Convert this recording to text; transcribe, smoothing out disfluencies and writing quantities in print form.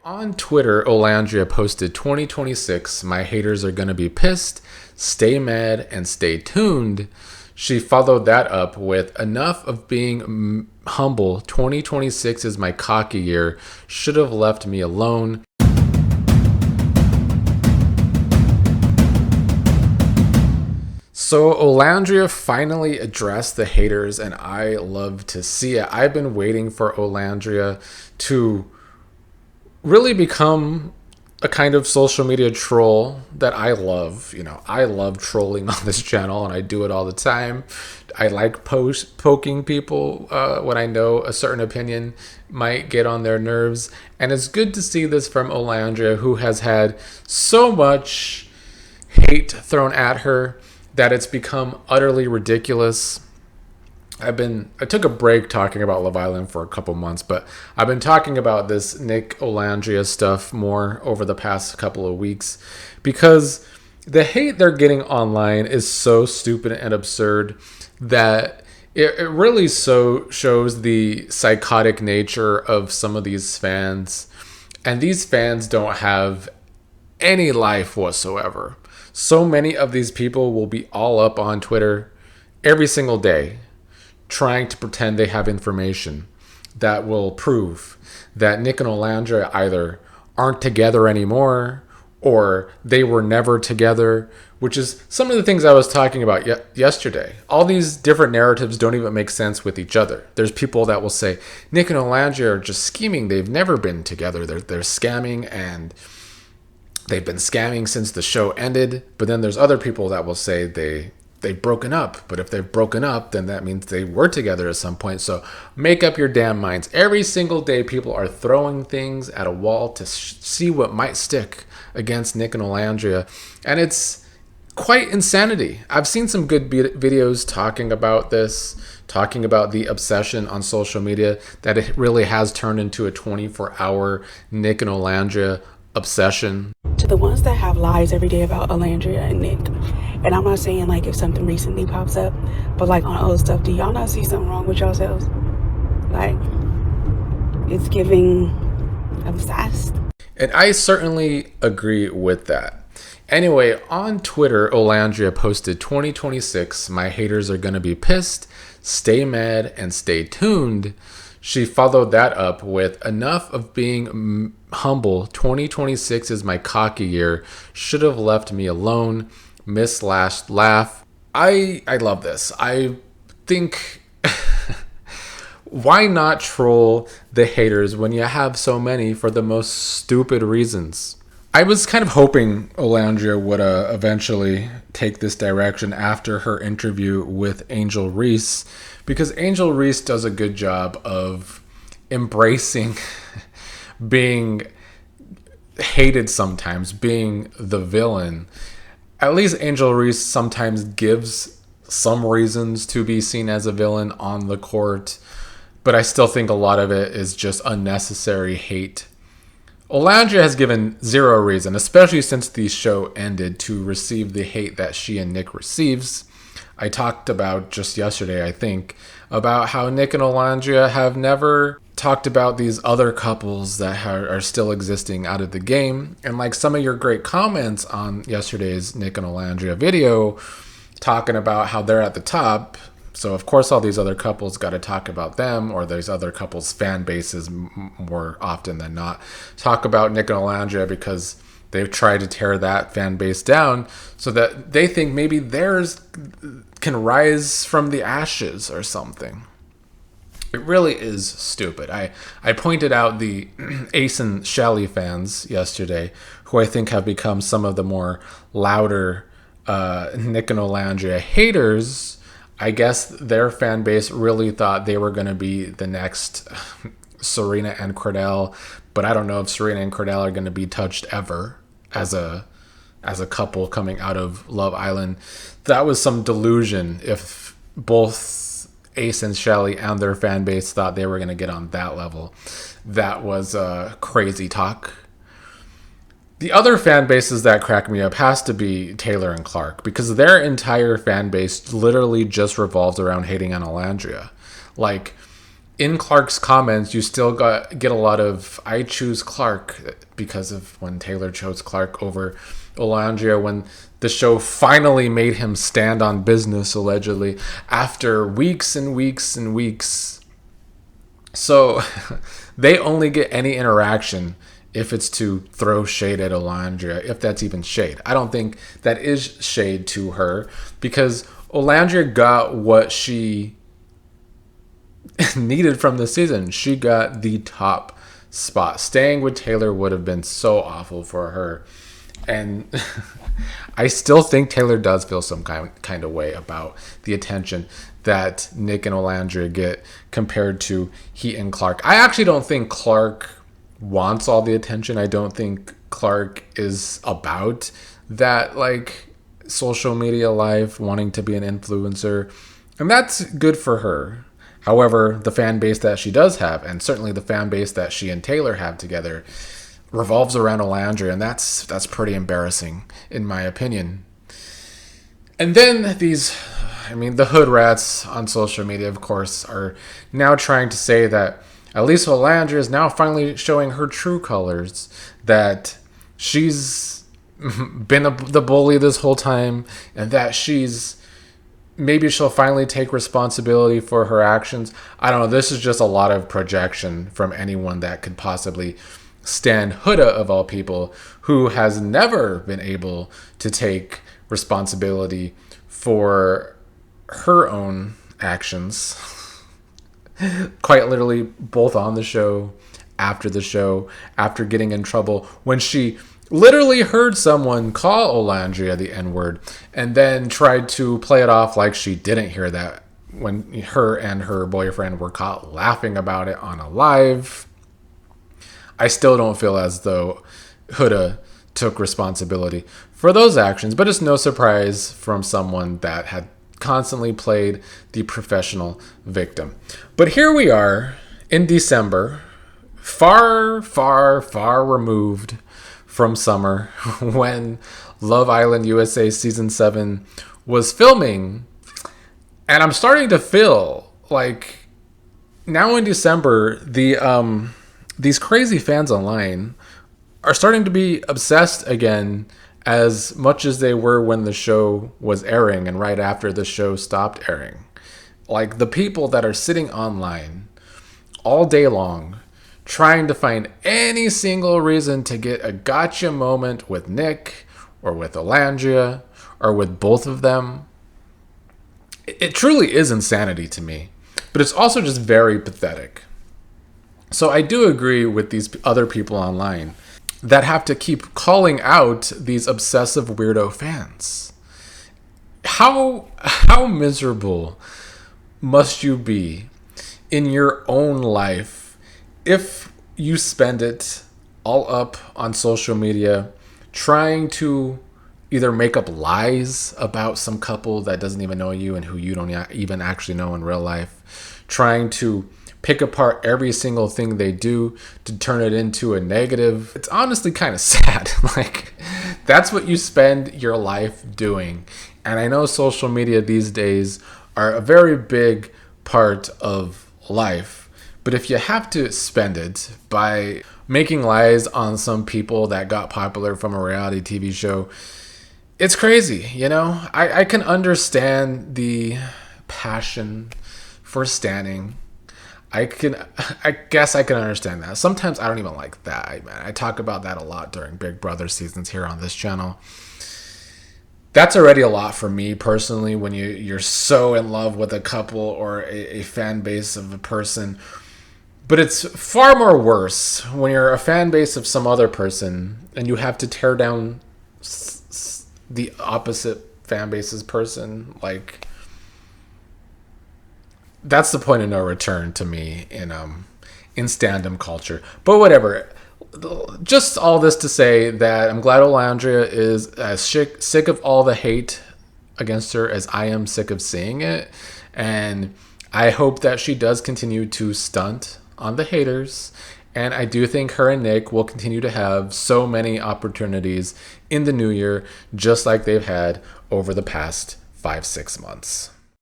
On Twitter, Olandria posted 2026, my haters are gonna be pissed, stay mad, and stay tuned. She followed that up with enough of being humble, 2026 is my cocky year, should have left me alone. So Olandria finally addressed the haters, and I love to see it. I've been waiting for Olandria to really become a kind of social media troll that I love. You know, I love trolling on this channel, and I do it all the time. I like poking people when I know a certain opinion might get on their nerves. And it's good to see this from Olandria, who has had so much hate thrown at her that it's become utterly ridiculous. I took a break talking about Love Island for a couple months, but I've been talking about this Nick Olandria stuff more over the past couple of weeks because the hate they're getting online is so stupid and absurd that it really so shows the psychotic nature of some of these fans. And these fans don't have any life whatsoever. So many of these people will be all up on Twitter every single day, trying to pretend they have information that will prove that Nick and Olandria either aren't together anymore or they were never together, which is some of the things I was talking about yesterday. All these different narratives don't even make sense with each other. There's people that will say Nick and Olandria are just scheming. They've never been together. They're scamming, and they've been scamming since the show ended. But then there's other people that will say they've broken up. But if they've broken up, then that means they were together at some point. So make up your damn minds. Every single day, people are throwing things at a wall to see what might stick against Nick and Olandria. And it's quite insanity. I've seen some good videos talking about this, talking about the obsession on social media, that it really has turned into a 24-hour Nick and Olandria obsession. To the ones that have lies every day about Olandria and Nick, and I'm not saying like if something recently pops up, but like on old stuff, do y'all not see something wrong with yourselves? Like, it's giving obsessed. And I certainly agree with that. Anyway, on Twitter, Olandria posted 2026, my haters are gonna be pissed, stay mad, and stay tuned. She followed that up with enough of being humble, 2026 is my cocky year, should have left me alone, /laugh. I love this. I think why not troll the haters when you have so many for the most stupid reasons? I was kind of hoping Olandria would eventually take this direction after her interview with Angel Reese, because Angel Reese does a good job of embracing being hated sometimes, being the villain. At least Angel Reese sometimes gives some reasons to be seen as a villain on the court, but I still think a lot of it is just unnecessary hate. Olandria has given zero reason, especially since the show ended, to receive the hate that she and Nick receives. I talked about just yesterday, I think, about how Nick and Olandria have never talked about these other couples that are still existing out of the game. And like some of your great comments on yesterday's Nick and Olandria video, talking about how they're at the top. So of course all these other couples got to talk about them, or these other couples' fan bases more often than not talk about Nick and Olandria because they've tried to tear that fan base down so that they think maybe theirs can rise from the ashes or something. It really is stupid. I pointed out the Ace and Shelly fans yesterday, who I think have become some of the more louder Nick and Olandria haters. I guess their fan base really thought they were going to be the next Serena and Cordell, but I don't know if Serena and Cordell are going to be touched ever as a couple coming out of Love Island. That was some delusion if both Ace and Shelly and their fan base thought they were going to get on that level. That was crazy talk. The other fan bases that crack me up has to be Taylor and Clark, because their entire fan base literally just revolves around hating on Olandria. Like, in Clark's comments, you still get a lot of "I choose Clark" because of when Taylor chose Clark over Olandria when the show finally made him stand on business, allegedly, after weeks and weeks and weeks. So they only get any interaction if it's to throw shade at Olandria, if that's even shade. I don't think that is shade to her because Olandria got what she needed from the season. She got the top spot. Staying with Taylor would have been so awful for her. And I still think Taylor does feel some kind of way about the attention that Nick and Olandria get compared to Heat and Clark. I actually don't think Clark wants all the attention. I don't think Clark is about that, like, social media life, wanting to be an influencer. And that's good for her. However, the fan base that she does have, and certainly the fan base that she and Taylor have together, revolves around Olandria, and that's pretty embarrassing, in my opinion. And then the hood rats on social media, of course, are now trying to say that at least Olandria is now finally showing her true colors, that she's been the bully this whole time, and that maybe she'll finally take responsibility for her actions. I don't know. This is just a lot of projection from anyone that could possibly stand Huda, of all people, who has never been able to take responsibility for her own actions. Quite literally, both on the show, after getting in trouble, when she literally heard someone call Olandria the N-word and then tried to play it off like she didn't hear that when her and her boyfriend were caught laughing about it on a live. I still don't feel as though Huda took responsibility for those actions, but it's no surprise from someone that had constantly played the professional victim. But here we are in December, far, far, far removed from summer, when Love Island USA Season 7 was filming. And I'm starting to feel like now in December, these crazy fans online are starting to be obsessed again as much as they were when the show was airing and right after the show stopped airing. Like, the people that are sitting online all day long trying to find any single reason to get a gotcha moment with Nick or with Olandria or with both of them. It truly is insanity to me, but it's also just very pathetic. So I do agree with these other people online that have to keep calling out these obsessive weirdo fans. How miserable must you be in your own life if you spend it all up on social media trying to either make up lies about some couple that doesn't even know you and who you don't even actually know in real life, trying to pick apart every single thing they do to turn it into a negative. It's honestly kind of sad. Like, that's what you spend your life doing. And I know social media these days are a very big part of life. But if you have to spend it by making lies on some people that got popular from a reality TV show, it's crazy, you know? I can understand the passion for standing. I guess I can understand that. Sometimes I don't even like that. I talk about that a lot during Big Brother seasons here on this channel. That's already a lot for me personally, when you're so in love with a couple or a fan base of a person. But it's far more worse when you're a fan base of some other person and you have to tear down the opposite fan base's person. Like, that's the point of no return to me in standum culture. But whatever. Just all this to say that I'm glad Olandria is as sick of all the hate against her as I am sick of seeing it. And I hope that she does continue to stunt on the haters. And I do think her and Nick will continue to have so many opportunities in the new year, just like they've had over the past 5-6 months.